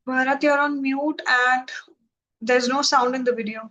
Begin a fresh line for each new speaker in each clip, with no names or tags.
Bharat, you're on mute and there's no sound in the video.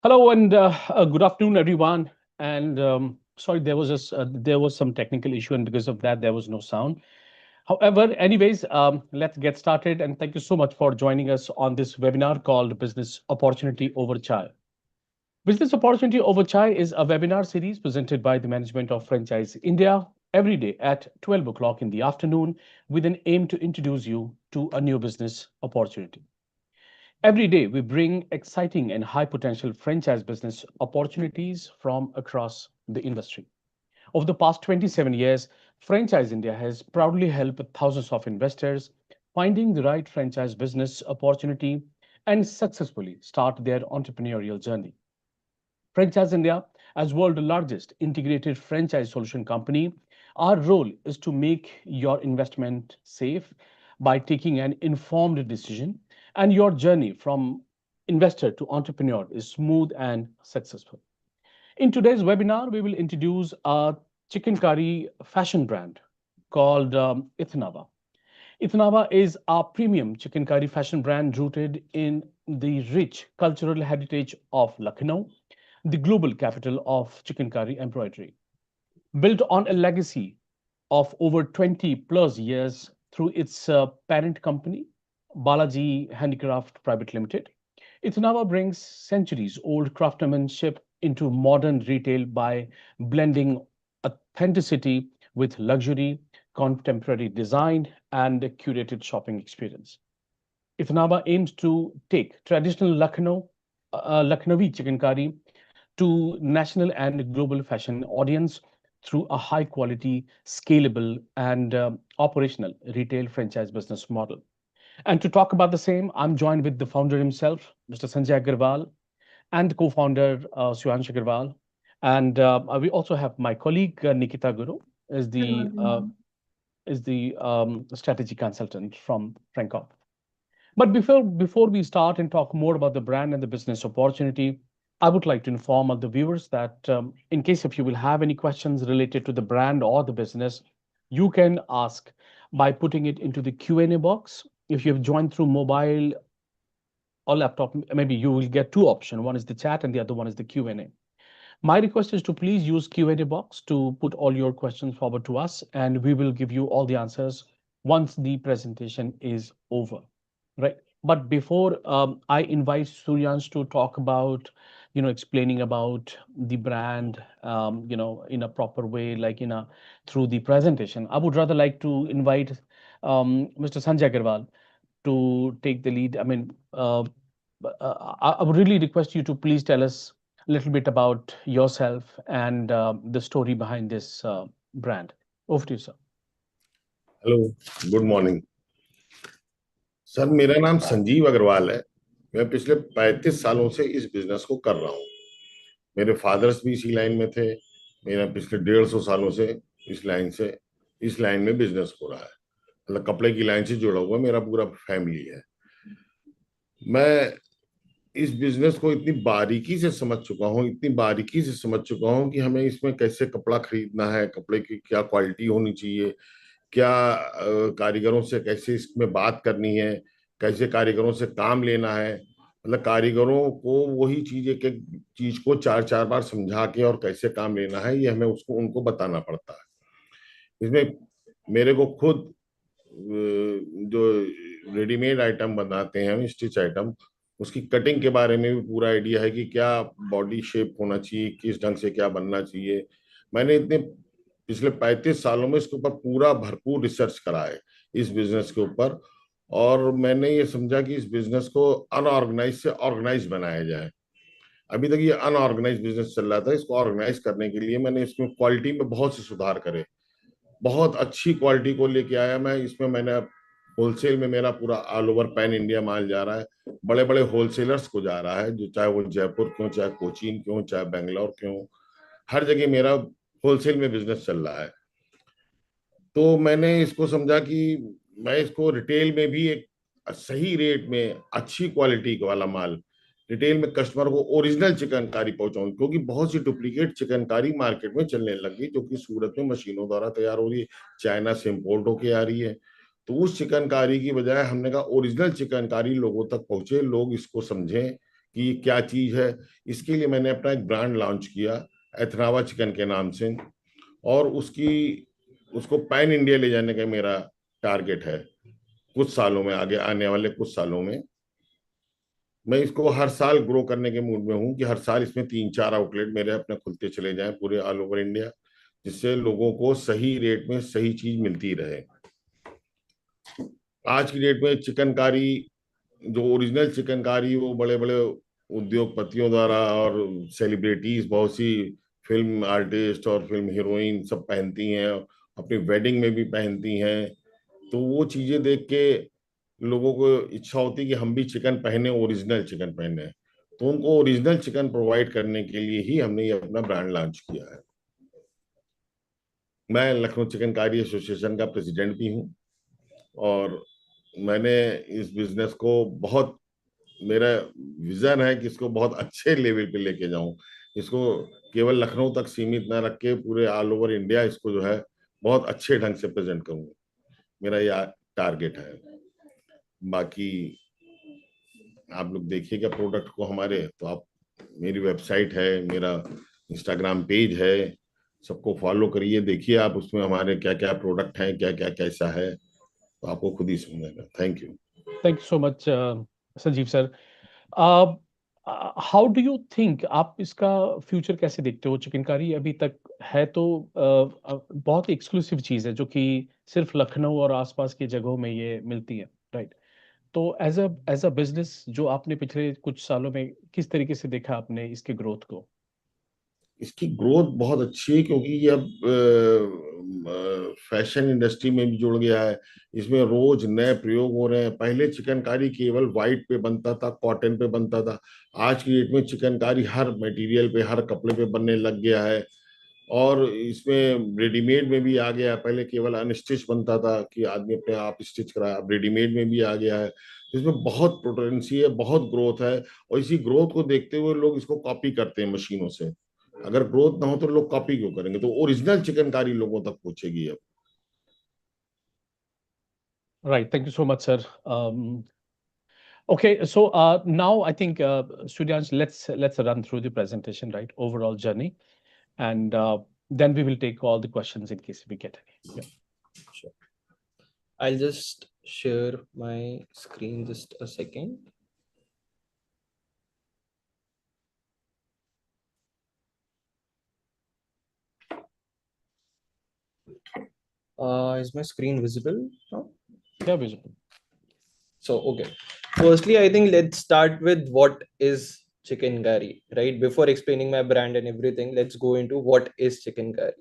Hello and good afternoon, everyone. And sorry, there was some technical issue, and because of that, there was no sound. However, anyways, let's get started. And thank you so much for joining us on this webinar called Business Opportunity Over Chai. Business Opportunity Over Chai is a webinar series presented by the management of Franchise India every day at 12 o'clock in the afternoon with an aim to introduce you to a new business opportunity. Every day, we bring exciting and high potential franchise business opportunities from across the industry. Over the past 27 years, Franchise India has proudly helped thousands of investors finding the right franchise business opportunity and successfully start their entrepreneurial journey. Franchise India, as world's largest integrated franchise solution company, our role is to make your investment safe by taking an informed decision, and your journey from investor to entrepreneur is smooth and successful. In today's webinar, we will introduce a chicken curry fashion brand called Ethnava. Ethnava is a premium chicken curry fashion brand rooted in the rich cultural heritage of Lucknow, the global capital of chicken curry embroidery. Built on a legacy of over 20 plus years through its parent company, Balaji Handicraft Private Limited, Ethnava brings centuries old craftsmanship into modern retail by blending authenticity with luxury, contemporary design, and a curated shopping experience. Ethnava aims to take traditional Lucknowi chicken curry to national and global fashion audience through a high quality, scalable, and operational retail franchise business model. And to talk about the same, I'm joined with the founder himself, Mr. Sanjay Agarwal, and the co-founder, Suyansh Agarwal. And we also have my colleague, Nikita Guru, is
Hello,
the
everyone.
strategy consultant from Frankop. But before we start and talk more about the brand and the business opportunity, I would like to inform all the viewers that in case if you will have any questions related to the brand or the business, you can ask by putting it into the Q&A box. If you have joined through mobile or laptop, maybe you will get two options. One is the chat and the other one is the Q&A. My request is to please use Q&A box to put all your questions forward to us, and we will give you all the answers once the presentation is over, right? But before I invite Suryans to talk about, explaining about the brand, in a proper way, like through the presentation, I would rather like to invite Mr. Sanjay Agarwal to take the lead. I would really request you to please tell us a little bit about yourself and the story behind this brand. Over to you, sir.
Hello, good morning sir. मेरा नाम संजीव अग्रवाल है। मैं पिछले 35 सालों से इस business को कर रहा हूँ। मेरे फादर्स भी इसी लाइन में थे। मेरा पिछले 150 सालों से इस लाइन में बिजनेस हो रहा है। मतलब कपड़े की लाइन से जुड़ा हुआ मेरा पूरा फैमिली है। मैं इस बिजनेस को इतनी बारीकी से समझ चुका हूँ कि हमें इसमें कैसे कपड़ा खरीदना है, कपड़े की क्या क्वालिटी होनी चाहिए, क्या कारीगरों से कैसे इसमें बात करनी है, कैसे कारीगरों से काम लेना है। मतलब कारीगरों को वही चीज एक एक चीज को चार चार बार समझा के और कैसे काम लेना है, ये हमें उनको बताना पड़ता है। इसमें मेरे को खुद जो रेडीमेड आइटम बनाते हैं हम, स्टिच आइटम, उसकी कटिंग के बारे में भी पूरा आइडिया है कि क्या बॉडी शेप होना चाहिए, किस ढंग से क्या बनना चाहिए। मैंने इतने पिछले 35 सालों में इसके ऊपर पूरा भरपूर रिसर्च करा है इस बिजनेस के ऊपर। और मैंने ये समझा कि इस बिजनेस को अनऑर्गेनाइज से ऑर्गेनाइज बनाया जाए। अभी तक ये अनऑर्गेनाइज बिजनेस चल रहा था, इसको ऑर्गेनाइज करने के लिए मैंने इसमें क्वालिटी में बहुत से सुधार करे, बहुत अच्छी क्वालिटी को लेके आया मैं इसमें। मैंने होलसेल में मेरा पूरा ऑल ओवर पैन इंडिया माल जा रहा है, बड़े बड़े होलसेलर्स को जा रहा है, जो चाहे वो जयपुर क्यों, चाहे कोचीन क्यों, चाहे बेंगलोर क्यों, हर जगह मेरा होलसेल में बिजनेस चल रहा है। तो मैंने इसको समझा कि मैं इसको रिटेल में भी एक सही रेट में अच्छी क्वालिटी वाला माल रिटेल में कस्टमर को ओरिजिनल चिकनकारी पहुंचाऊं, क्योंकि बहुत सी डुप्लीकेट चिकनकारी मार्केट में चलने लगी जो कि सूरत में मशीनों द्वारा तैयार हो रही है, चाइना से इम्पोर्ट होके आ रही है। तो उस चिकनकारी की बजाय हमने कहा ओरिजिनल चिकनकारी लोगों तक पहुंचे, लोग इसको समझें कि ये क्या चीज है। इसके लिए मैंने अपना एक ब्रांड लॉन्च किया एथनावा चिकन के नाम से, और उसको पैन इंडिया ले जाने का मेरा टारगेट है कुछ सालों में, आगे आने वाले कुछ सालों में। मैं इसको हर साल ग्रो करने के मूड में हूँ कि हर साल इसमें 3-4 आउटलेट मेरे अपने खुलते चले जाएं पूरे ऑल ओवर इंडिया, जिससे लोगों को सही रेट में सही चीज मिलती रहे। आज की डेट में चिकनकारी, जो ओरिजिनल चिकनकारी, वो बड़े बड़े उद्योगपतियों द्वारा और सेलिब्रिटीज, बहुत सी फिल्म आर्टिस्ट और फिल्म हीरोइन सब पहनती हैं, अपनी वेडिंग में भी पहनती हैं। तो वो चीजें देख के लोगों को इच्छा होती है कि हम भी चिकन पहने, ओरिजिनल चिकन पहने। तो उनको ओरिजिनल चिकन प्रोवाइड करने के लिए ही हमने ये अपना ब्रांड लॉन्च किया है। मैं लखनऊ चिकनकारी एसोसिएशन का प्रेसिडेंट भी हूँ, और मैंने इस बिजनेस को बहुत, मेरा विजन है कि इसको बहुत अच्छे लेवल पे लेके जाऊं, इसको केवल लखनऊ तक सीमित ना रख के पूरे ऑल ओवर इंडिया इसको जो है बहुत अच्छे ढंग से प्रेजेंट करूं, मेरा यह टारगेट है। बाकी आप लोग देखिएगा प्रोडक्ट को हमारे, तो आप, मेरी वेबसाइट है, मेरा इंस्टाग्राम पेज है, सबको फॉलो करिए, देखिए आप उसमें हमारे क्या क्या प्रोडक्ट हैं, क्या क्या कैसा है, तो आपको खुद ही समझेगा। Thank you.
Thank you so much Sanjeev sir. How do you think, आप इसका फ्यूचर कैसे देखते हो? चिकनकारी अभी तक है तो बहुत एक्सक्लूसिव चीज है जो कि सिर्फ लखनऊ और आसपास की जगहों में ये मिलती है, राइट? तो एज अ बिजनेस जो आपने पिछले कुछ सालों में किस तरीके से देखा आपने इसके ग्रोथ को?
इसकी ग्रोथ बहुत अच्छी है, क्योंकि ये अब फैशन इंडस्ट्री में भी जुड़ गया है। इसमें रोज नए प्रयोग हो रहे हैं। पहले चिकनकारी केवल व्हाइट पे बनता था, कॉटन पे बनता था। आज की डेट में चिकनकारी हर मटेरियल पे, हर कपड़े पे बनने लग गया है, और इसमें रेडीमेड में भी आ गया है। पहले केवल अनस्टिच बनता था कि आदमी अपने आप स्टिच कराया, अब रेडीमेड में भी आ गया है। इसमें बहुत पोटेंसी है, बहुत ग्रोथ है, और इसी ग्रोथ को देखते हुए लोग इसको कॉपी करते हैं मशीनों से। अगर ग्रोथ ना हो तो लोग कॉपी क्यों करेंगे? तो ओरिजिनल चिकनकारी लोगों तक पहुंचेगी अब।
Right. Thank you so much, sir. Okay, so now I think, Students, let's run through the presentation, right? Overall journey, and then we will take all the questions in case we get any. Yeah.
Sure. I'll just share my screen just a second. Is my screen visible now?
Yeah, visible.
So, okay. Firstly, I think let's start with what is chicken curry, right? Before explaining my brand and everything, let's go into what is chicken curry.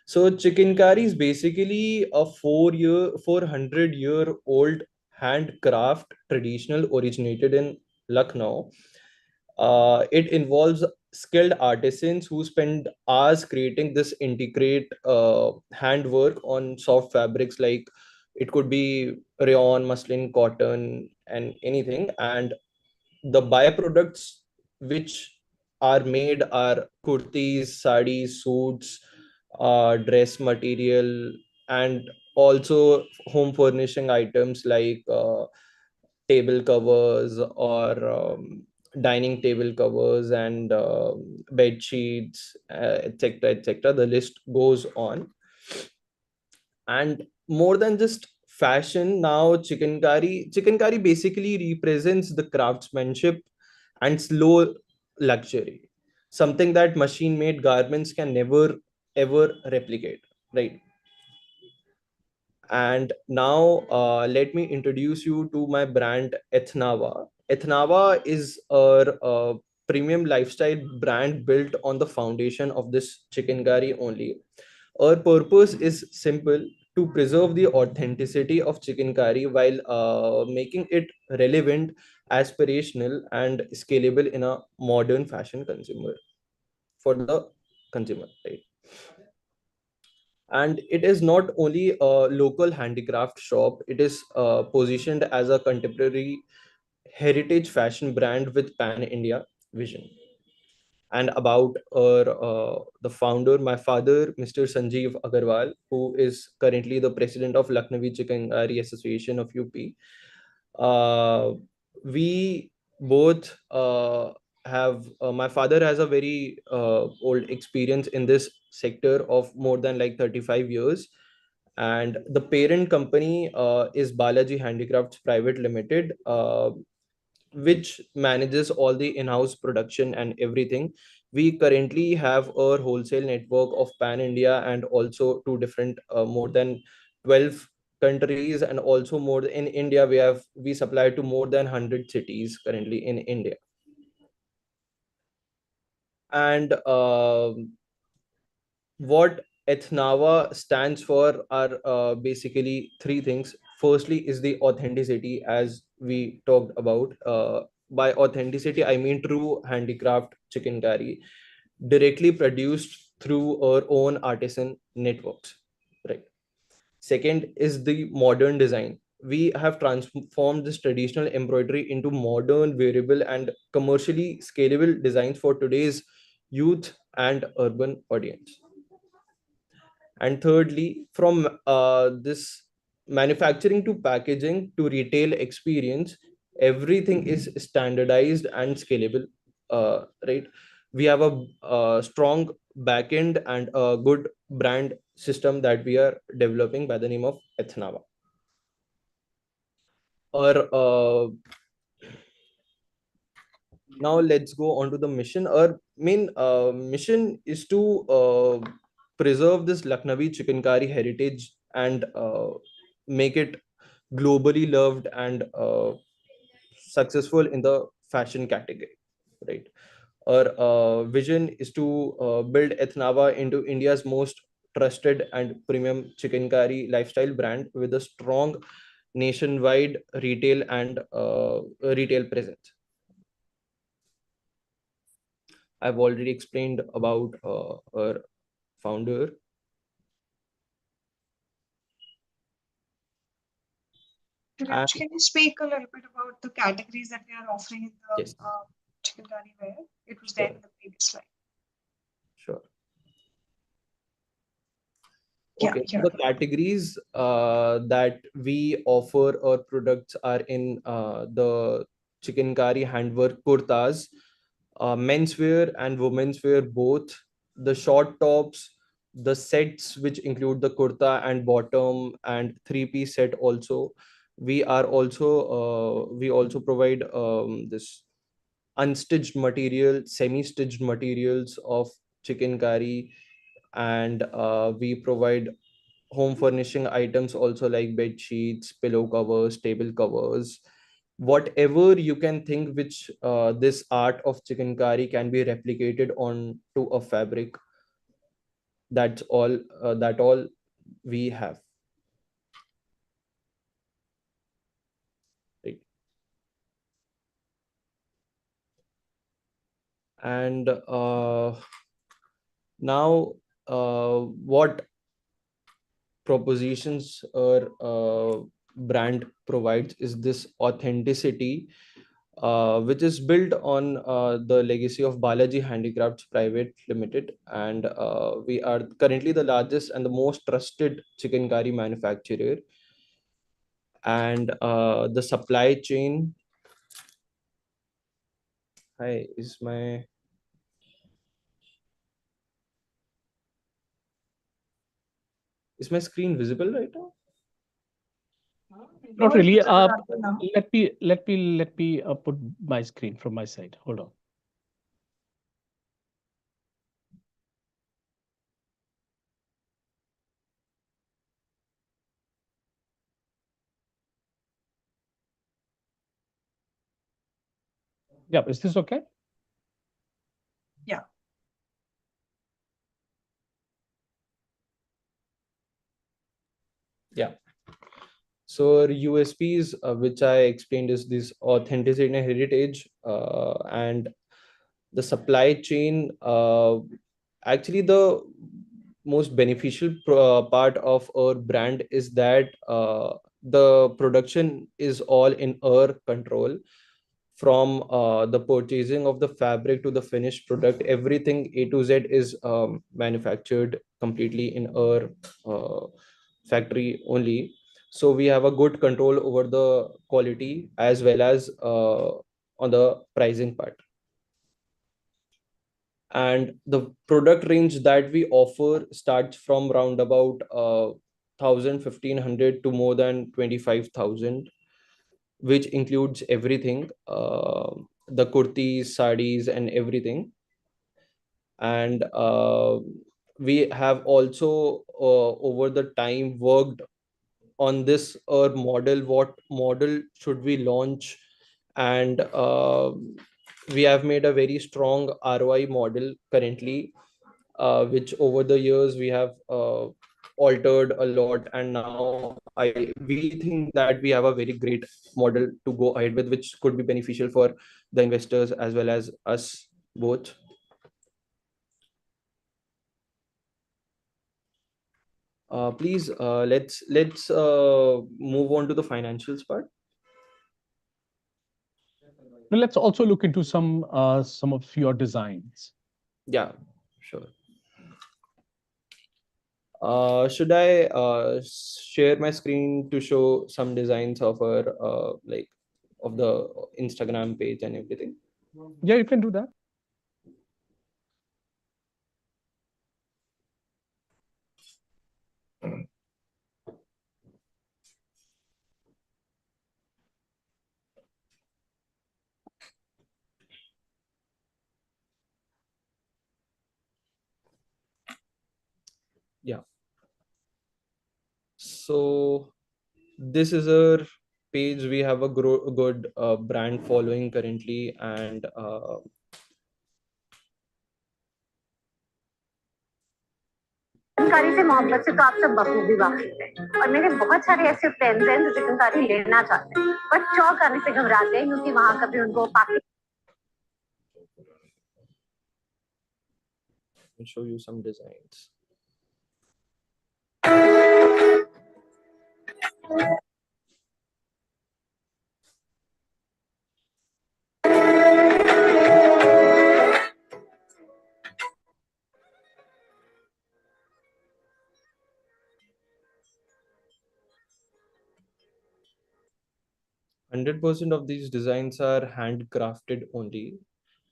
So, chicken curry is basically a 400-year-old handcraft traditional originated in Lucknow. It involves skilled artisans who spend hours creating this intricate handwork on soft fabrics, like it could be rayon, muslin, cotton, and anything. And the byproducts which are made are kurtis, sarees, suits, dress material, and also home furnishing items like table covers or dining table covers and bed sheets, etc., etc. The list goes on. And more than just fashion, now chicken curry basically represents the craftsmanship and slow luxury, something that machine made garments can never ever replicate, right? And now let me introduce you to my brand Ethnava. Ethnava is a premium lifestyle brand built on the foundation of this chicken curry only. Our purpose is simple: to preserve the authenticity of chicken curry while making it relevant, aspirational, and scalable in a modern fashion consumer for the consumer, right? And it is not only a local handicraft shop, it is positioned as a contemporary heritage fashion brand with pan India vision. And about the founder, my father, Mr. Sanjeev Agarwal, who is currently the president of Lucknowi Chikangari Association of UP. We both have, my father has a very old experience in this sector of more than like 35 years. And the parent company is Balaji Handicrafts Private Limited, which manages all the in-house production and everything. We currently have a wholesale network of pan India and also two different more than 12 countries, and also more in India we supply to more than 100 cities currently in India. And what Ethnava stands for are basically three things. Firstly is the authenticity, as we talked about. By authenticity, I mean true handicraft chicken curry, directly produced through our own artisan networks. Right. Second is the modern design. We have transformed this traditional embroidery into modern, wearable, and commercially scalable designs for today's youth and urban audience. And thirdly, from this manufacturing to packaging to retail experience, everything is standardized and scalable, right? We have a strong backend and a good brand system that we are developing by the name of Ethnava. Or now let's go on to the mission. Our main mission is to preserve this Lucknowi chikankari heritage and make it globally loved and successful in the fashion category, right? Our vision is to build Ethnava into India's most trusted and premium chikankari lifestyle brand with a strong nationwide retail and retail presence. I've already explained about our founder.
Raj, can you speak a little bit about the categories that we are offering in the
Yes.
chicken curry wear? It was there in the previous slide.
Sure.
Yeah,
Okay,
yeah.
the categories that we offer or products are in the chicken curry handwork kurtas, menswear and women's wear both, the short tops, the sets which include the kurta and bottom and three-piece set also. We also provide this unstitched material, semi-stitched materials of chicken curry, and we provide home furnishing items also, like bed sheets, pillow covers, table covers, whatever you can think which this art of chicken curry can be replicated on to a fabric. That's all that all we have, right? And now what propositions or brand provides is this authenticity, which is built on the legacy of Balaji Handicrafts Private Limited, and we are currently the largest and the most trusted chicken curry manufacturer. And the supply chain. Hi, is my screen visible right now?
Not
No, it's
really.
visible until now.
Let me put my screen from my side. Hold on. Yeah, is this okay?
Yeah.
Yeah. So USPs, which I explained, is this authenticity and heritage, and the supply chain. Actually, the most beneficial part of our brand is that the production is all in our control. From the purchasing of the fabric to the finished product, everything A to Z is manufactured completely in our factory only. So we have a good control over the quality as well as on the pricing part. And the product range that we offer starts from round about 1,000 to more than 25,000, which includes everything, the kurtis, sarees, and everything. And we have also over the time worked on this model, what model should we launch. And we have made a very strong ROI model currently, which over the years we have altered a lot, and now we think that we have a very great model to go ahead with, which could be beneficial for the investors as well as us both. Please, let's move on to the financials part.
Now let's also look into some of your designs.
Yeah, sure. Should I share my screen to show some designs of our like of the Instagram page and everything?
Yeah, you can do that.
'Yeah. So this is our page. We have a good brand following currently, and chikankari से मोहब्बत से तो आप सब बखूबी वाकिफ हैं, और मेरे बहुत सारे ऐसे फ्रेंड्स हैं जो चिकनकारी लेना चाहते हैं पर चौक आने से घबराते हैं क्योंकि वहां कभी उनको I'll show you some designs. 100% of these designs are handcrafted only,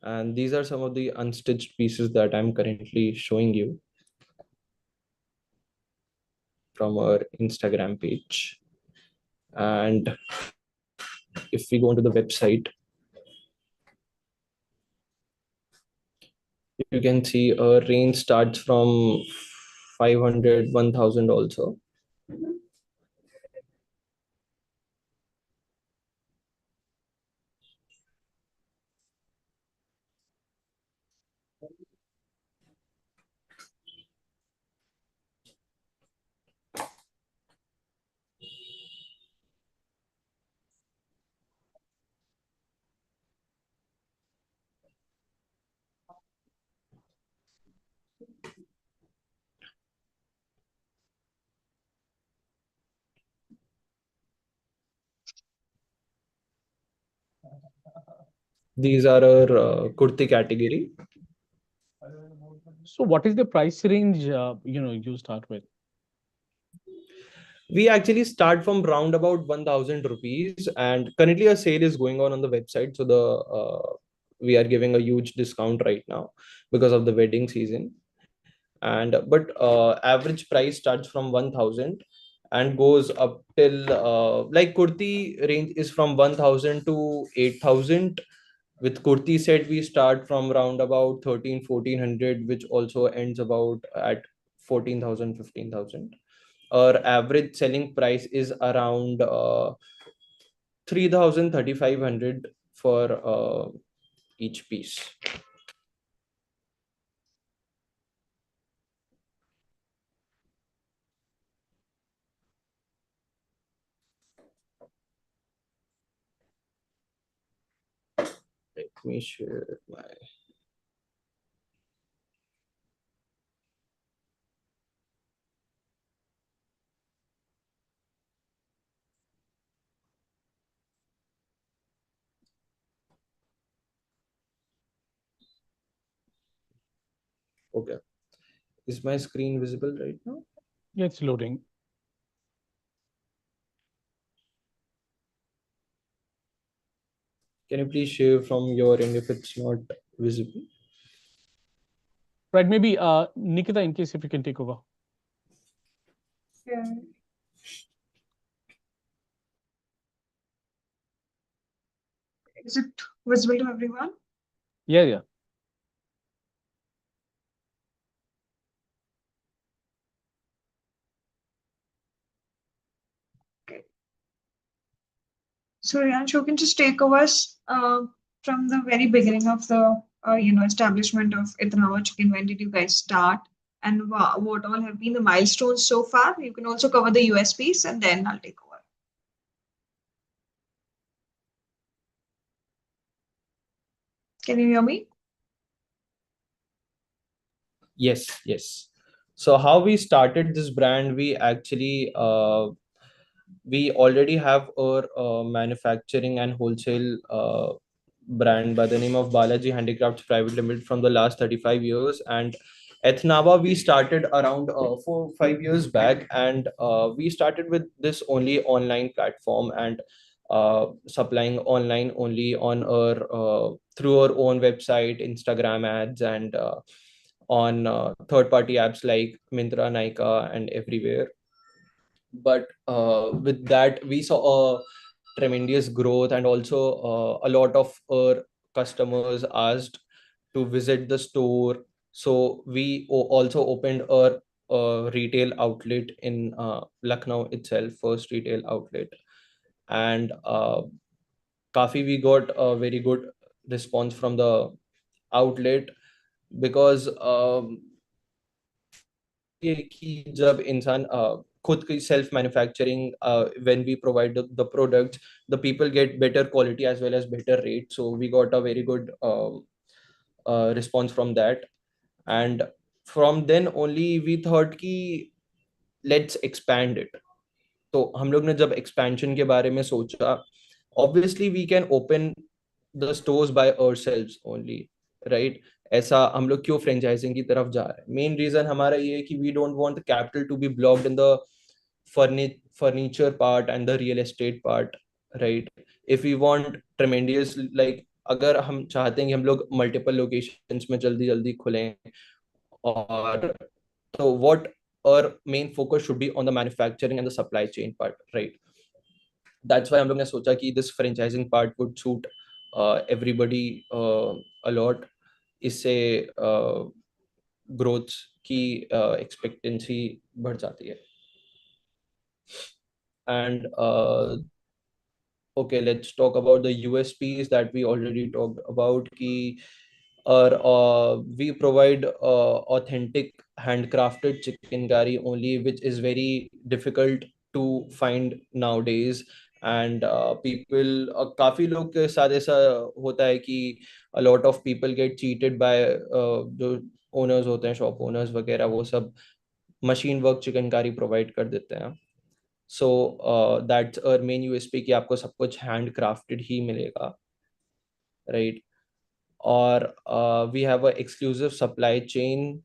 and these are some of the unstitched pieces that I'm currently showing you from our Instagram page. And if we go onto the website, you can see our range starts from 500, 1,000 also. These are our kurti category.
So what is the price range you start with?
We actually start from round about 1,000 rupees, and currently a sale is going on the website. So we are giving a huge discount right now because of the wedding season. And but average price starts from 1,000, and goes up till like kurti range is from 1000 to 8000. With kurti set we start from around about 13-1400, which also ends about at 14,000, 15,000. Our average selling price is around 3,000, for each piece. Let me share my. Okay. Is my screen visible right now?
Yeah, it's loading.
Can you please share from your end if it's not visible?
Right, maybe Nikita, in case if you can take over.
Yeah. Is it visible to everyone?
Yeah, yeah.
Okay. So Riyansh, you can just take over from the very beginning of the establishment of Ethnava Chicken. When did you guys start, and what all have been the milestones so far? You can also cover the USPs, and then I'll take over. Can you hear me?
Yes. So how we started this brand, we actually we already have our manufacturing and wholesale brand by the name of Balaji Handicrafts Private Limited from the last 35 years. And Ethnava we started around 4-5 years back, and we started with this only online platform and supplying online only on our through our own website, Instagram ads, and on third party apps like Myntra, Nykaa, and everywhere. But with that we saw a tremendous growth, and also a lot of our customers asked to visit the store. So we also opened our retail outlet in Lucknow itself, first retail outlet. And kafi we got a very good response from the outlet, because ये कि जब इंसान खुद की self manufacturing, when we provide the products, the people get better quality as well as better rate. So we got a very good response from that. And from then only we thought कि let's expand it. तो हम लोग ने जब expansion के बारे में सोचा, obviously we can open the stores by ourselves only, right? ऐसा हम लोग क्यों फ्रेंचाइजिंग की तरफ जा रहे हैं? मेन रीजन हमारा ये है कि we don't want the capital to be blocked in the furniture part and the real estate part, right? If we want tremendous, like अगर हम चाहते हैं कि हम लोग मल्टीपल लोकेशंस में जल्दी जल्दी खुलें, और so what our main focus should be on the manufacturing and the supply chain part, right? That's why हम लोग ने सोचा कि this franchising part would suit everybody a lot. इससे ग्रोथ की एक्सपेक्टेंसी बढ़ जाती है. And okay, let's talk about the USPs that we already talked about. Ki, we provide authentic handcrafted chicken curry only, which is very difficult to find nowadays. And people, काफी लोग के साथ ऐसा होता है कि a lot of people get cheated by जो owners होते हैं, shop owners वगैरह, वो सब machine work chicken curry provide कर देते हैं. So that's our main USP कि आपको सब कुछ handcrafted ही मिलेगा, right? Or we have an exclusive supply chain.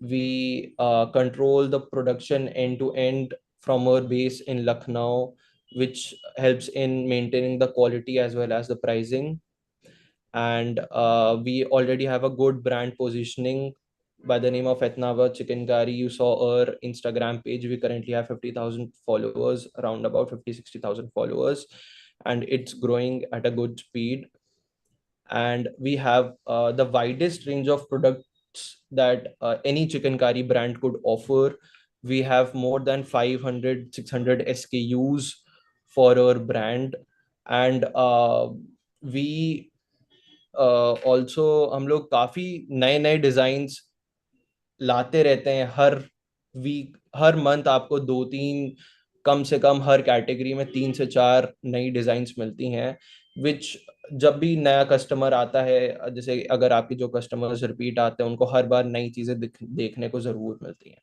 We control the production end to end from our base in Lucknow, which helps in maintaining the quality as well as the pricing. And we already have a good brand positioning by the name of Ethnava Chikan. You saw our Instagram page. We currently have 50,000 followers, around about 50-60,000 followers, and it's growing at a good speed. And we have the widest range of products that any chicken curry brand could offer. We have more than 500-600 SKUs for our brand. And we also हम लोग काफी नए नए designs लाते रहते हैं हर week, हर month आपको 2-3, कम से कम हर category में 3 से 4 नई डिजाइन्स मिलती हैं, विच जब भी नया कस्टमर आता है, जैसे अगर आपके जो कस्टमर्स रिपीट आते हैं उनको हर बार नई चीजें देखने को जरूर मिलती हैं.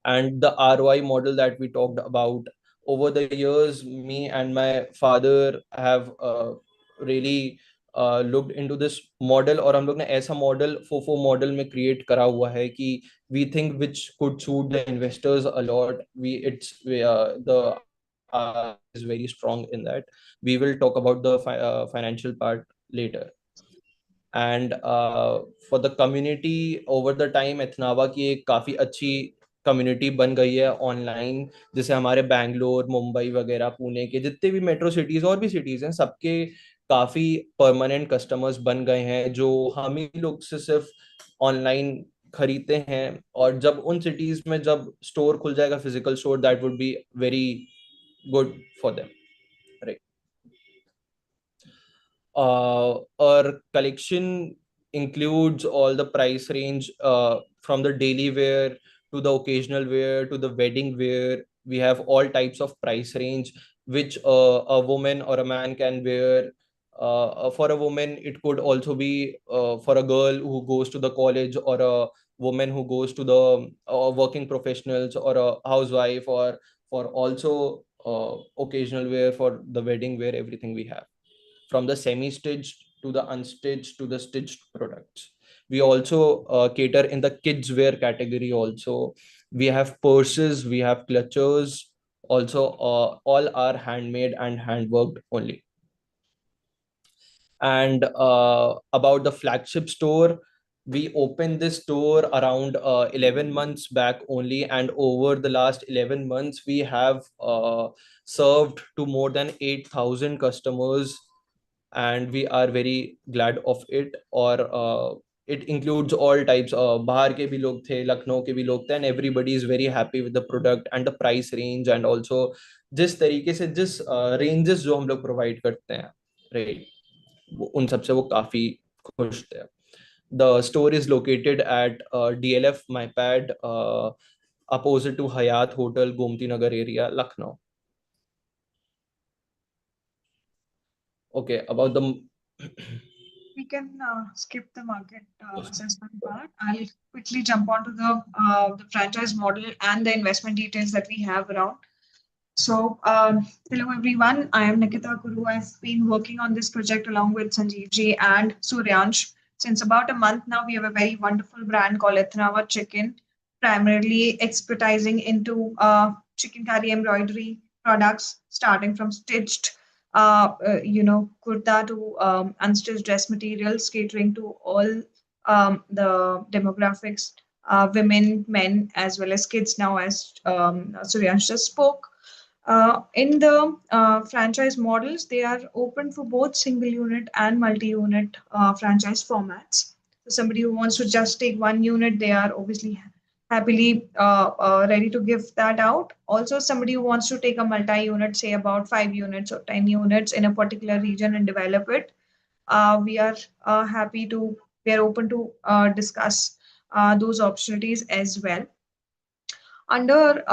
And the ROI model that we talked about, over the years, me and my father have really looked into this model, और हम लोग ने ऐसा मॉडल फोफो मॉडल में क्रिएट करा हुआ है कि we think which could suit the investors a lot. The is very strong in that. We will talk about the financial part later. And for the community, over the time Ethnava की एक काफी अच्छी community बन गई है online. जैसे हमारे बैंगलोर, मुंबई वगैरह, पुणे के जितने भी मेट्रो सिटीज और भी सिटीज हैं, सबके काफी परमानेंट कस्टमर्स बन गए हैं, जो हम ही लोग से सिर्फ ऑनलाइन खरीदते हैं. और जब उन सिटीज में जब स्टोर खुल जाएगा, physical store, that would be very good for them, right. Our collection includes all the price range, from the daily wear to the occasional wear to the wedding wear. We have all types of price range which a woman or a man can wear. For a woman, it could also be for a girl who goes to the college, or a woman who goes to the working professionals, or a housewife, or for also occasional wear, for the wedding wear, everything we have, from the semi-stitched to the unstitched to the stitched products. We also cater in the kids wear category also. We have purses, we have clutches also. All are handmade and handworked only. And about the flagship store, we opened this store around 11 months back only, and over the last 11 months we have served to more than 8,000 customers, and we are very glad of it. Or it includes all types. Bahar ke bhi log the, Lucknow ke bhi log the, and everybody is very happy with the product and the price range, and also जिस तरीके से जिस ranges जो हम लोग provide करते हैं, right, उन सब से वो काफी खुश थे. The store is located at DLF MyPad, opposite to Hayat Hotel, Gomti Nagar area, Lucknow. Okay, about the
We can skip the market assessment part. I'll quickly jump onto the franchise model and the investment details that we have around. So, hello everyone. I am Nikita Guru. I've been working on this project along with Sanjeev ji and Suryansh since about a month now. We have a very wonderful brand called Ethnava Chicken, primarily expertising into chicken curry embroidery products, starting from stitched, kurta to unstitched dress materials, catering to all the demographics, women, men, as well as kids now, as Suryansh just spoke. In the franchise models, they are open for both single unit and multi-unit franchise formats. So somebody who wants to just take one unit, they are obviously happily ready to give that out. Also, somebody who wants to take a multi-unit, say about 5 units or 10 units in a particular region and develop it, we are we are open to discuss those opportunities as well. Under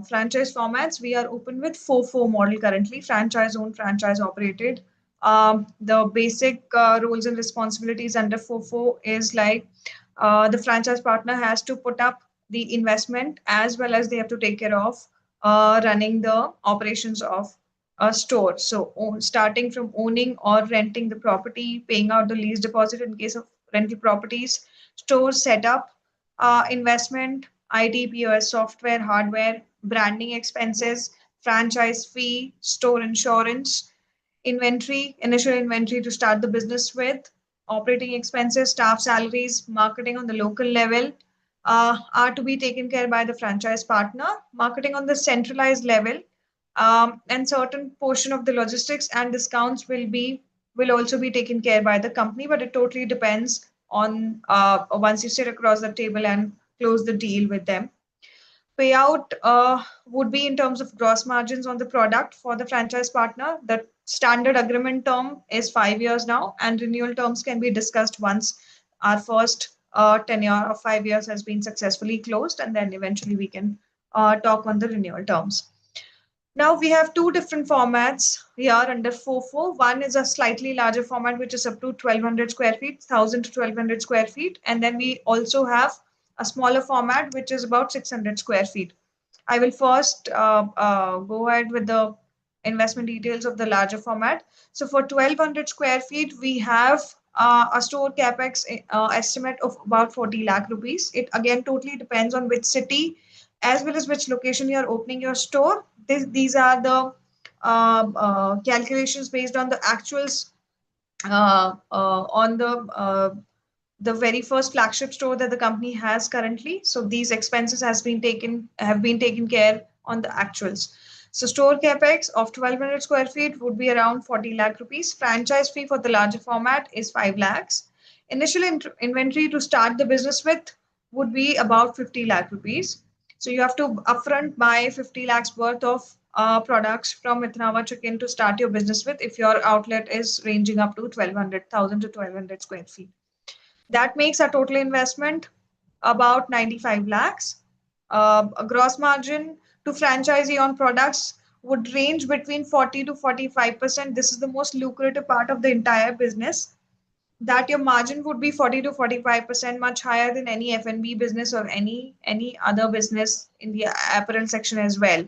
franchise formats, we are open with FOFO model currently, franchise owned, franchise operated. The basic roles and responsibilities under FOFO is like the franchise partner has to put up the investment, as well as they have to take care of running the operations of a store. So starting from owning or renting the property, paying out the lease deposit in case of rental properties, store setup, investment, IT, POS, software, hardware, branding expenses, franchise fee, store insurance, inventory, initial inventory to start the business with, operating expenses, staff salaries, marketing on the local level are to be taken care by the franchise partner. Marketing on the centralized level, and certain portion of the logistics and discounts will also be taken care by the company, but it totally depends on once you sit across the table and close the deal with them. Payout would be in terms of gross margins on the product for the franchise partner. The standard agreement term is 5 years now, and renewal terms can be discussed once our first tenure of 5 years has been successfully closed, and then eventually we can talk on the renewal terms. Now we have two different formats here under 4.4. One is a slightly larger format, which is up to 1200 square feet, 1000 to 1200 square feet. And then we also have a smaller format, which is about 600 square feet. I will first go ahead with the investment details of the larger format. So for 1200 square feet, we have a store capex estimate of about 40 lakh rupees. It again totally depends on which city as well as which location you are opening your store. These are the calculations based on the actuals on the very first flagship store that the company has currently. So these expenses have been taken care on the actuals. So store capex of 1200 square feet would be around 40 lakh rupees. Franchise fee for the larger format is 5 lakhs. Initial inventory to start the business with would be about 50 lakh rupees. So you have to upfront buy 50 lakhs worth of products from Ethnava Chicken to start your business with if your outlet is ranging up to 1,200,000 to 1,200 square feet. That makes a total investment about 95 lakhs. A gross margin to franchisee on products would range between 40 to 45%. This is the most lucrative part of the entire business. That your margin would be 40 to 45%, much higher than any F&B business or any other business in the apparel section as well.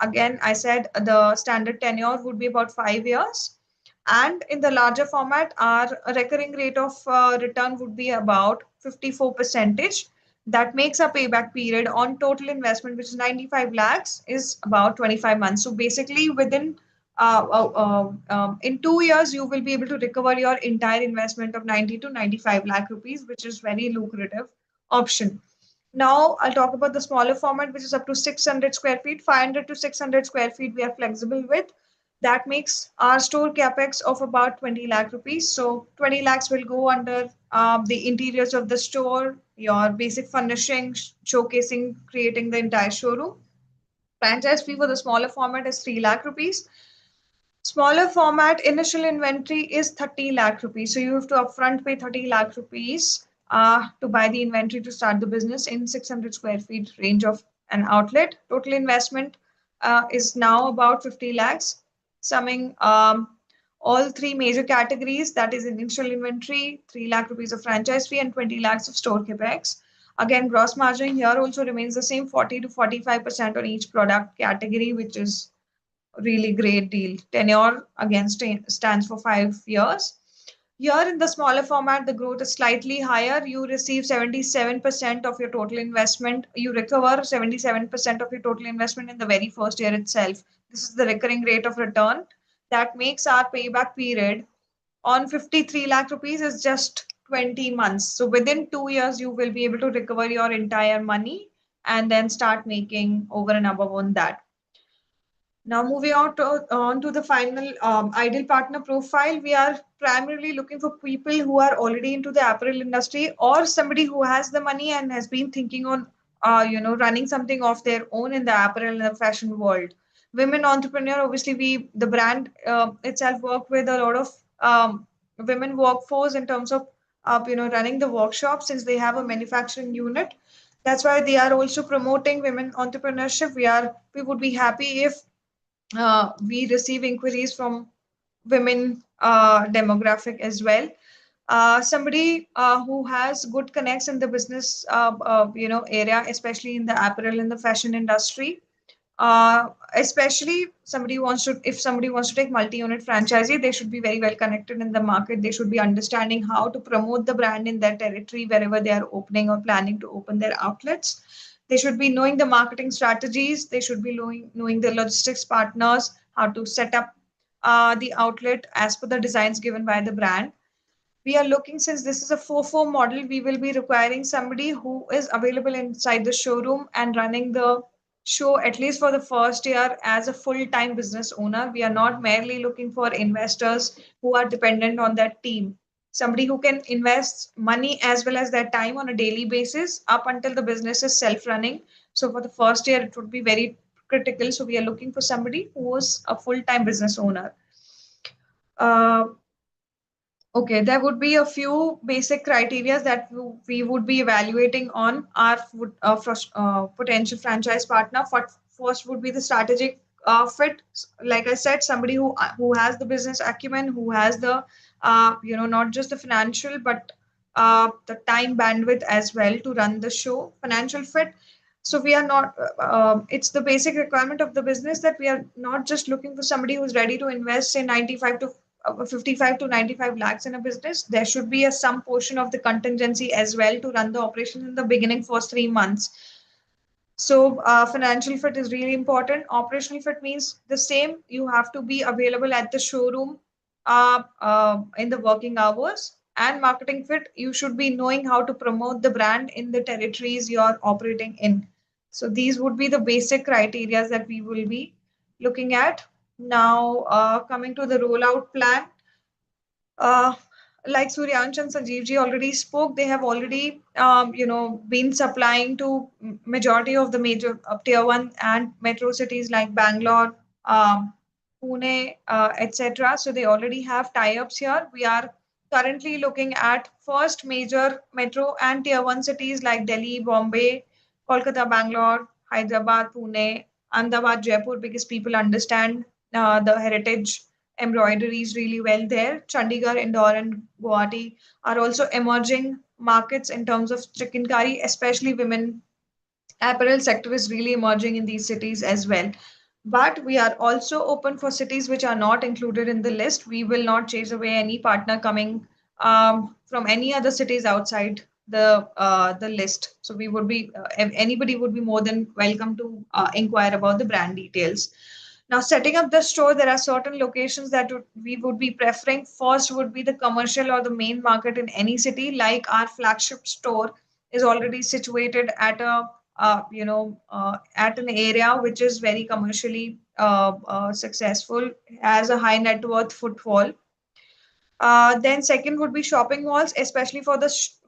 Again, I said the standard tenure would be about 5 years. And in the larger format, our recurring rate of return would be about 54%. That makes a payback period on total investment, which is 95 lakhs, is about 25 months. So basically, within in 2 years, you will be able to recover your entire investment of 90 to 95 lakh rupees, which is very lucrative option. Now I'll talk about the smaller format, which is up to 600 square feet, 500 to 600 square feet we are flexible with. That makes our store capex of about 20 lakh rupees. So 20 lakhs will go under the interiors of the store, your basic furnishing, showcasing, creating the entire showroom. Franchise fee for the smaller format is 3 lakh rupees. Smaller format initial inventory is 30 lakh rupees. So you have to upfront pay 30 lakh rupees to buy the inventory to start the business in 600 square feet range of an outlet. Total investment is now about 50 lakhs, summing all three major categories, that is initial inventory, 3 lakh rupees of franchise fee and 20 lakhs of store capex. Again, gross margin here also remains the same, 40 to 45% on each product category, which is really great deal. Tenure again stands for 5 years. Here in the smaller format, the growth is slightly higher. You receive 77% of your total investment. You recover 77% of your total investment in the very first year itself. This is the recurring rate of return. That makes our payback period on 53 lakh rupees is just 20 months. So within 2 years, you will be able to recover your entire money and then start making over and above on that. Now moving on to the final ideal partner profile, we are primarily looking for people who are already into the apparel industry or somebody who has the money and has been thinking on, running something of their own in the apparel and the fashion world. Women entrepreneur, obviously the brand itself work with a lot of women workforce in terms of, running the workshop since they have a manufacturing unit. That's why they are also promoting women entrepreneurship. We would be happy if we receive inquiries from women demographic as well. Somebody who has good connects in the business, area, especially in the apparel and the fashion industry. Especially if somebody wants to take multi-unit franchisee, they should be very well connected in the market. They should be understanding how to promote the brand in their territory wherever they are opening or planning to open their outlets. They should be knowing the marketing strategies. They should be knowing the logistics partners, how to set up the outlet as per the designs given by the brand. we are looking, since this is a 4-4 model, we will be requiring somebody who is available inside the showroom and running the show at least for the first year as a full-time business owner. We are not merely looking for investors who are dependent on that team. Somebody who can invest money as well as their time on a daily basis up until the business is self-running. So for the first year, it would be very critical. So we are looking for somebody who is a full-time business owner. Uh, Okay, there would be a few basic criteria that we would be evaluating on our potential franchise partner. First would be the strategic fit. Like I said, somebody who has the business acumen, who has the not just the financial but the time bandwidth as well to run the show. Financial fit. So we are not. It's the basic requirement of the business that we are not just looking for somebody who's ready to invest, say 95 to 55 to 95 lakhs in a business. There should be a some portion of the contingency as well to run the operation in the beginning for 3 months. So financial fit is really important. Operational fit means the same. You have to be available at the showroom in the working hours. And marketing fit, you should be knowing how to promote the brand in the territories you're operating in. So these would be the basic criteria that we will be looking at. Now, coming to the rollout plan, uh, like Suryansh and Sanjeev ji already spoke, they have already, been supplying to majority of the major tier one and metro cities like Bangalore, Pune, etc. So they already have tie-ups here. We are currently looking at first major metro and tier one cities like Delhi, Bombay, Kolkata, Bangalore, Hyderabad, Pune, Ahmedabad, Jaipur, because people understand the heritage embroideries really well there. Chandigarh, Indore, and Guwahati are also emerging markets in terms of chicken curry, especially women apparel sector is really emerging in these cities as well. But we are also open for cities which are not included in the list. We will not chase away any partner coming from any other cities outside the list. So we would be anybody would be more than welcome to inquire about the brand details. Now, setting up the store, there are certain locations that we would be preferring. First would be the commercial or the main market in any city, like our flagship store is already situated at at an area which is very commercially successful, has a high net worth footfall. Then second would be shopping malls, especially for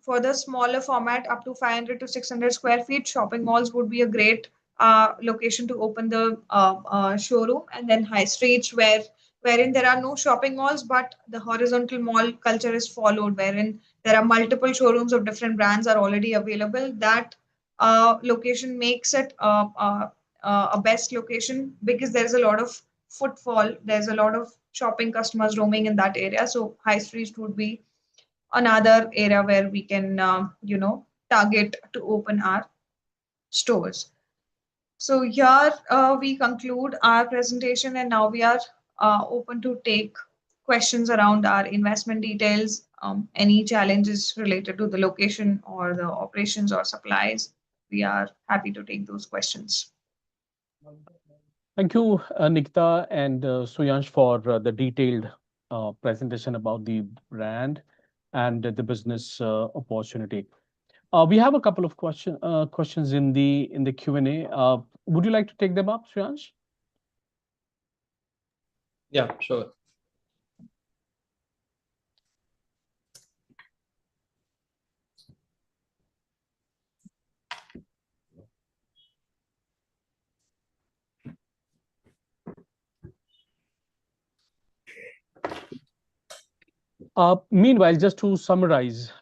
for the smaller format up to 500 to 600 square feet. Shopping malls would be a great location to open the showroom, and then high streets wherein there are no shopping malls, but the horizontal mall culture is followed, wherein there are multiple showrooms of different brands are already available. That location makes it a best location because there is a lot of footfall. There's a lot of shopping customers roaming in that area. So high streets would be another area where we can, target to open our stores. So here we conclude our presentation, and now we are open to take questions around our investment details, any challenges related to the location or the operations or supplies. We are happy to take those questions.
Thank you, Nikita and Suyansh, for the detailed presentation about the brand and the business opportunity. We have a couple of questions in the Q&A. Would you like to take them up, Suyansh?
Yeah, sure.
Meanwhile, just to summarize,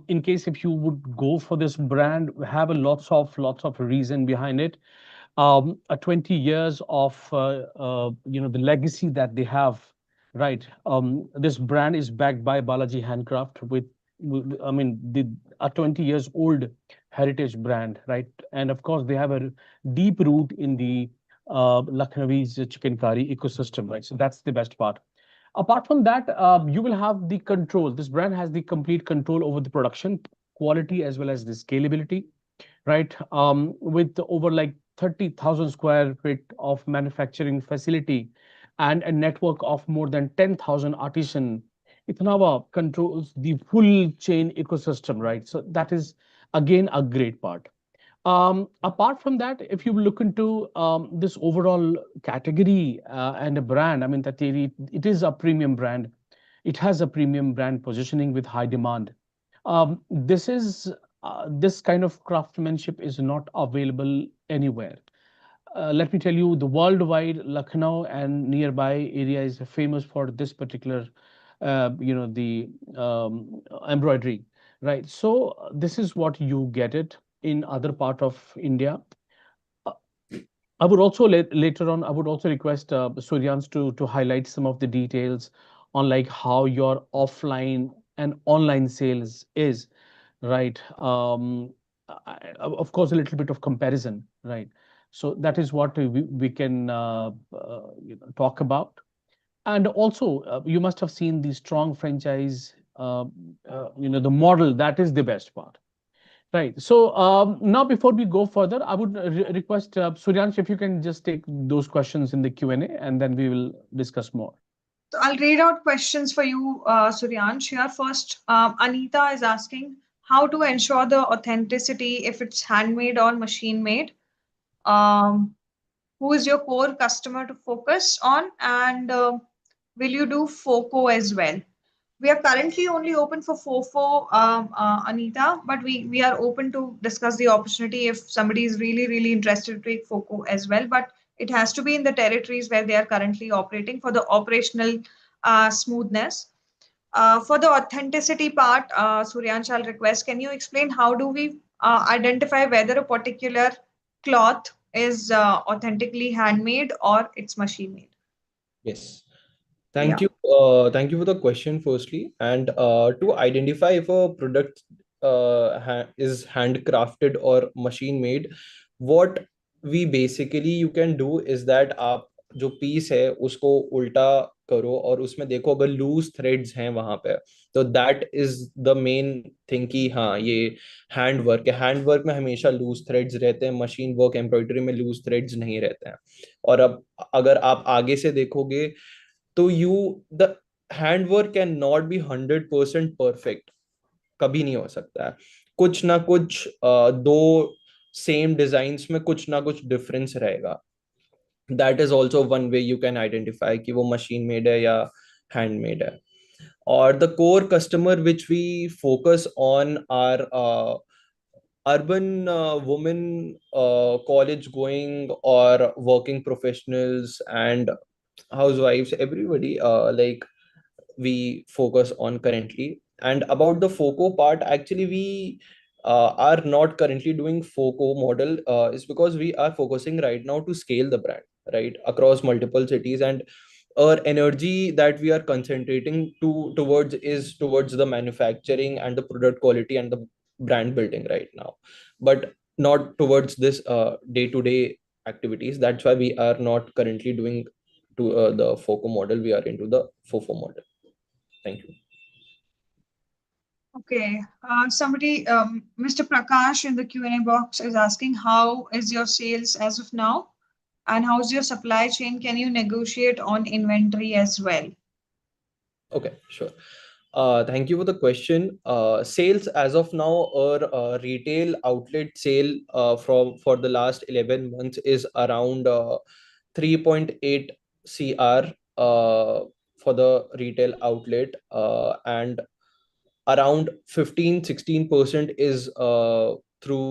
in case if you would go for this brand, have a lots of reason behind it. 20 years of the legacy that they have, right? This brand is backed by Balaji Handcraft I mean, a 20 years old heritage brand, right? And of course, they have a deep root in the Lucknow's chicken curry ecosystem, right? So that's the best part. Apart from that, you will have the control. This brand has the complete control over the production quality as well as the scalability, right? With over like 30,000 square feet of manufacturing facility and a network of more than 10,000 artisans Ethnava controls the full chain ecosystem, right? So that is again a great part. Apart from that, if you look into this overall category and a brand, I mean that it is a premium brand. It has a premium brand positioning with high demand. This kind of craftsmanship is not available anywhere. Let me tell you, the worldwide Lucknow and nearby area is famous for this particular, the embroidery, right? So this is what you get it in other part of India. Uh, I would also later on, I would also request Suryans to highlight some of the details on like how your offline and online sales is, right? Of course, a little bit of comparison, right? So that is what we can talk about. And also, you must have seen the strong franchise, the model. That is the best part. Right. So now, before we go further, I would request Suryansh if you can just take those questions in the Q&A, and then we will discuss more.
So I'll read out questions for you, Suryansh. Here first, Anita is asking how to ensure the authenticity if it's handmade or machine made. Um, who is your core customer to focus on, and will you do FOCO as well? We are currently only open for FOFO, Anita, but we are open to discuss the opportunity if somebody is really, really interested to take FOCO as well. But it has to be in the territories where they are currently operating for the operational smoothness. For the authenticity part, Suryansh, I'll request, can you explain how do we identify whether a particular cloth is authentically handmade or it's machine made?
Yes.
Yeah.
Thank you for the question, firstly. And to identify if a product is handcrafted or machine made, what we basically you can do is that आप जो piece है उसको उल्टा करो और उसमें देखो अगर लूज थ्रेड्स हैं वहां पे, तो that is the main thing कि हाँ ये हैंड वर्क में हमेशा लूज थ्रेड्स रहते हैं, मशीन वर्क एम्ब्रॉयडरी में लूज थ्रेड्स नहीं रहते हैं। और अब अगर आप आगे से देखोगे तो you the hand work can not be 100% perfect, कभी नहीं हो सकता है। कुछ ना कुछ दो सेम डिजाइन्स में कुछ ना कुछ डिफरेंस रहेगा। That is also one way you can identify कि वो मशीन मेड है या हैंडमेड है। और the core customer which we focus on are urban women, college going or working professionals and housewives, everybody like we focus on currently. And about the FOCO part, actually we are not currently doing FOCO model, is because we are focusing right now to scale the brand right across multiple cities, and our energy that we are concentrating towards is towards the manufacturing and the product quality and the brand building right now, but not towards this day-to-day activities. That's why we are not currently doing to the FOCO model. We are into the FOFO model. Thank you.
Okay. Somebody, Mr. Prakash in the Q&A box is asking, how is your sales as of now? And how's your supply chain? Can you negotiate on inventory as well?
Okay, sure. Thank you for the question. Sales as of now, our retail outlet sale for the last 11 months is around 3.8 CR for the retail outlet, and around 15-16% is through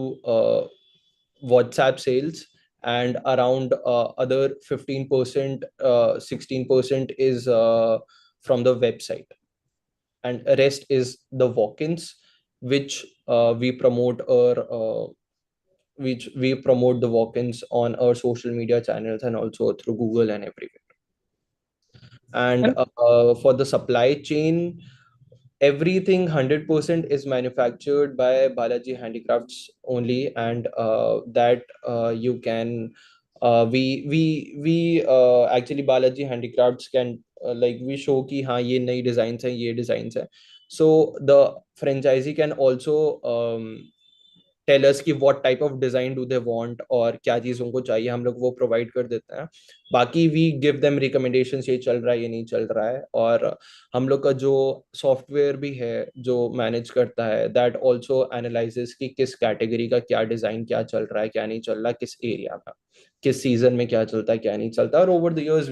WhatsApp sales, and around other 15%, 16% is from the website, and rest is the walk-ins, which we promote the walk-ins on our social media channels and also through Google and everywhere. And
And
for the supply chain, everything 100% is manufactured by Balaji Handicrafts only, and that you can we actually Balaji Handicrafts can like we show ki हाँ ये नई designs हैं, ये designs हैं, so the franchisee can also tell us कि what type of design do they want और क्या चीज़ उनको चाहिए, हम लोग वो provide कर देते हैं. बाकी we give them recommendations, ये चल रहा है ये नहीं चल रहा है. और हम लोग का जो सॉफ्टवेयर भी है जो मैनेज करता है, that also analyzes कि किस कैटेगरी का क्या डिजाइन क्या चल रहा है क्या नहीं चल रहा, किस एरिया का किस सीजन में क्या चलता है क्या नहीं चलता. और over the years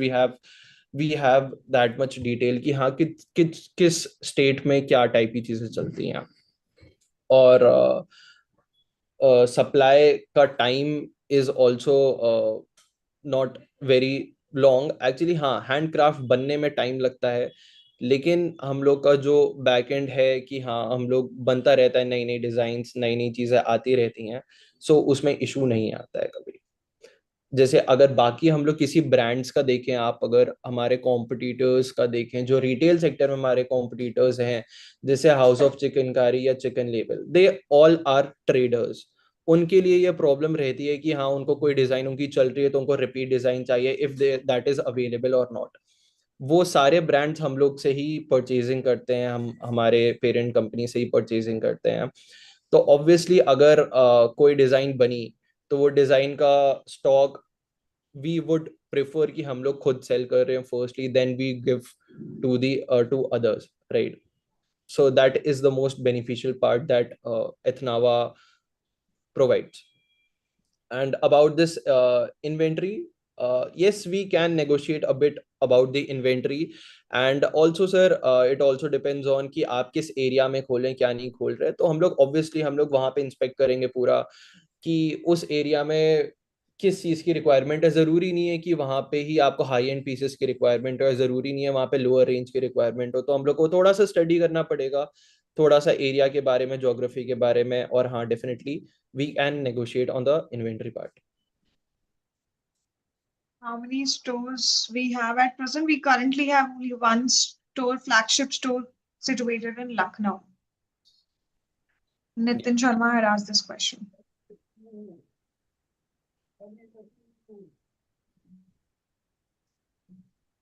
we have that much detail कि हाँ किस स्टेट में क्या टाइप की चीजें चलती हैं. और सप्लाई का time is also not very long actually. हाँ, हैंडक्राफ्ट बनने में टाइम लगता है, लेकिन हम लोग का जो बैक एंड है कि हाँ हम लोग बनता रहता है, नई नई डिजाइन्स नई नई चीजें आती रहती हैं. सो उसमें इशू नहीं आता है कभी. जैसे अगर बाकी हम लोग किसी ब्रांड्स का देखें, आप अगर हमारे कॉम्पिटिटर्स का देखें जो रिटेल सेक्टर में हमारे कॉम्पिटिटर्स हैं, जैसे हाउस ऑफ चिकनकारी या chicken label, they all are traders. उनके लिए ये प्रॉब्लम रहती है कि हाँ उनको कोई डिजाइन उनकी चल रही है तो उनको रिपीट डिजाइन चाहिए if they that is available और नॉट. वो सारे ब्रांड्स हम लोग से ही परचेजिंग करते हैं, हम हमारे पेरेंट कंपनी से ही परचेजिंग करते हैं. तो ऑब्वियसली अगर कोई डिजाइन बनी तो वो डिजाइन का स्टॉक वी वुड प्रेफर कि हम लोग खुद सेल कर रहे हैं firstly, then we give to the to others, right. So that is the most beneficial part that Ethnava provides. And about this inventory, yes, we can negotiate a bit about the inventory. And also sir, it also depends on कि आप किस area में खोलें क्या नहीं खोल रहे. तो हम लोग ऑब्वियसली हम लोग वहाँ पे इंस्पेक्ट करेंगे पूरा कि उस एरिया में किस चीज़ की रिक्वायरमेंट है. ज़रूरी नहीं है कि वहाँ पे ही आपको हाई एंड पीसेस की रिक्वायरमेंट हो, ज़रूरी नहीं है वहाँ पे लोअर रेंज की रिक्वायरमेंट हो. तो हम लोग को थोड़ा सा स्टडी करना पड़ेगा, थोड़ा सा एरिया के बारे में, ज्योग्राफी के बारे में. और हाँ, definitely we can negotiate on the inventory part.
How many stores we have at present? We currently have only one store, flagship store situated in Lucknow. Nitin Sharma had asked this question.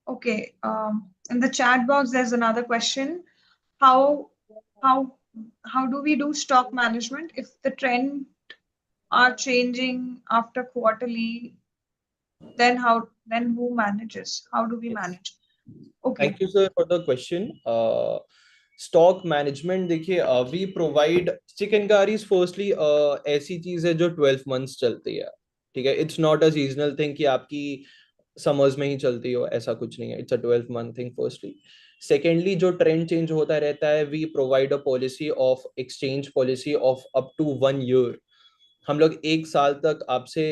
Okay, in the chat box, there's another question. How how do we do stock management if the trend are changing after quarterly? Then who manages? How do we manage? Okay.
Thank you sir for the question. Stock management देखिए, we provide चिकनकारीज firstly ऐसी चीज है जो 12 months चलती है. ठीक है, it's not a seasonal thing कि आपकी समर्स में ही चलती हो, ऐसा कुछ नहीं है. It's a 12 month thing firstly. Secondly, जो ट्रेंड चेंज होता रहता है, we provide a policy of exchange policy of up to 1 year. हम लोग 1 साल तक आपसे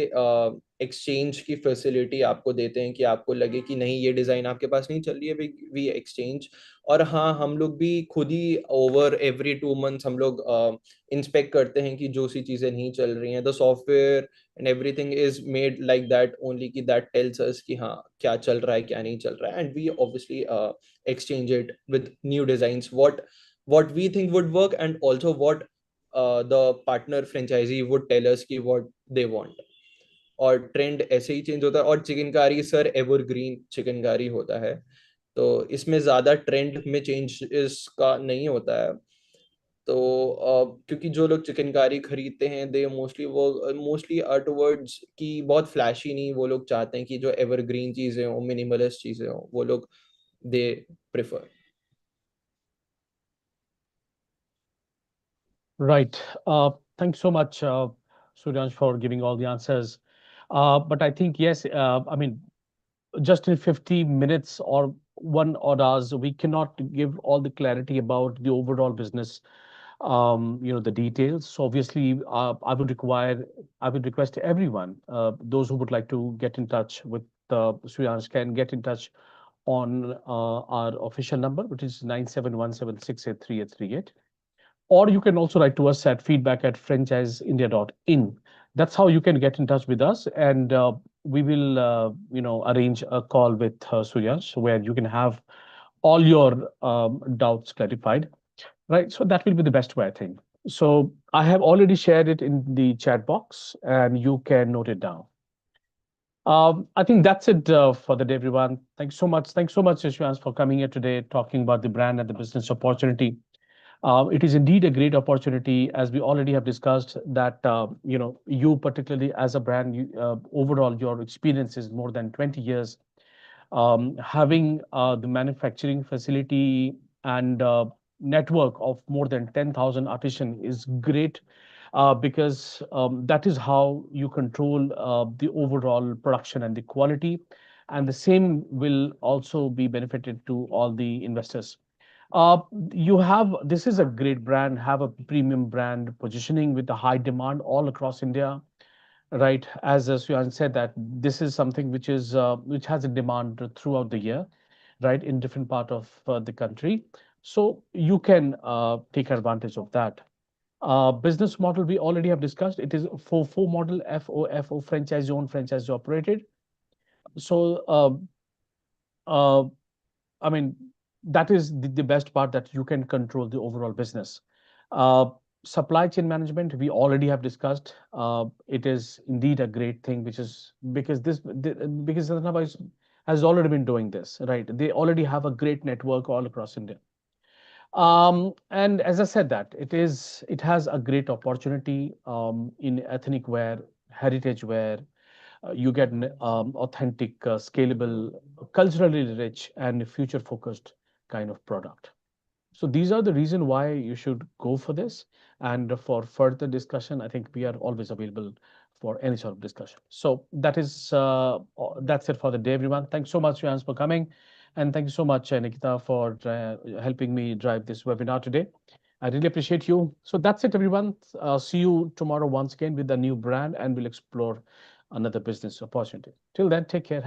एक्सचेंज की फैसिलिटी आपको देते हैं कि आपको लगे कि नहीं ये डिज़ाइन आपके पास नहीं चल रही है, वी एक्सचेंज. और हाँ, हम लोग भी खुद ही ओवर एवरी 2 मंथ्स हम लोग इंस्पेक्ट करते हैं कि जो सी चीज़ें नहीं चल रही हैं, the software and everything is made like that only कि दैट टेल्स अस कि हाँ क्या चल रहा है क्या नहीं चल रहा है. And we obviously exchange it with new designs, what we think would work, and also what the partner franchisee would tell us कि what they want. और ट्रेंड ऐसे ही चेंज होता है. और चिकनकारी सर एवरग्रीन चिकनकारी होता है, तो इसमें ज़्यादा ट्रेंड में चेंज इसका नहीं होता है. तो क्योंकि जो लोग चिकनकारी खरीदते हैं, दे मोस्टली आर टुवर्ड्स कि बहुत फ्लैशी नहीं, वो लोग चाहते हैं कि जो एवरग्रीन चीज़ें हो, मिनिमलिस्ट चीज़ें हो, वो लोग they prefer.
Right. Thanks so much, Suryansh, for giving all the answers. But I think, yes, I mean, just in 50 minutes or 1 odd hours, we cannot give all the clarity about the overall business, the details. So obviously, I would request everyone, those who would like to get in touch with Suryansh can get in touch on our official number, which is 9717683838. Or you can also write to us at feedback@franchiseindia.in. That's how you can get in touch with us, and we will, arrange a call with Suryash where you can have all your doubts clarified. Right. So that will be the best way, I think. So I have already shared it in the chat box, and you can note it down. I think that's it for the day, everyone. Thanks so much. Thanks so much, Suryash, for coming here today, talking about the brand and the business opportunity. It is indeed a great opportunity, as we already have discussed, that you particularly as a brand, overall your experience is more than 20 years. Having the manufacturing facility and network of more than 10,000 artisans is great, because that is how you control the overall production and the quality, and the same will also be benefited to all the investors. uh, you have This is a great brand, have a premium brand positioning with a high demand all across India, right? As Suyan said, that this is something which has a demand throughout the year, right, in different part of the country. So you can take advantage of that. Business model we already have discussed. It is FOFO model, FOFO, franchise owned, franchise operated. So uh, I mean, that is the best part, that you can control the overall business. Uh, Supply chain management, we already have discussed. It is indeed a great thing, which is because Ethnava has already been doing this, right? They already have a great network all across India. And as I said, that it has a great opportunity in ethnic wear, heritage wear. You get authentic, scalable, culturally rich, and future focused kind of product. So these are the reason why you should go for this. And for further discussion, I think we are always available for any sort of discussion. So that's it for the day, everyone. Thanks so much, Jans, for coming, and thank you so much, Nikita, for helping me drive this webinar today. I really appreciate you. So that's it, everyone. See you tomorrow once again with a new brand, and we'll explore another business opportunity. Till then, take care. Have a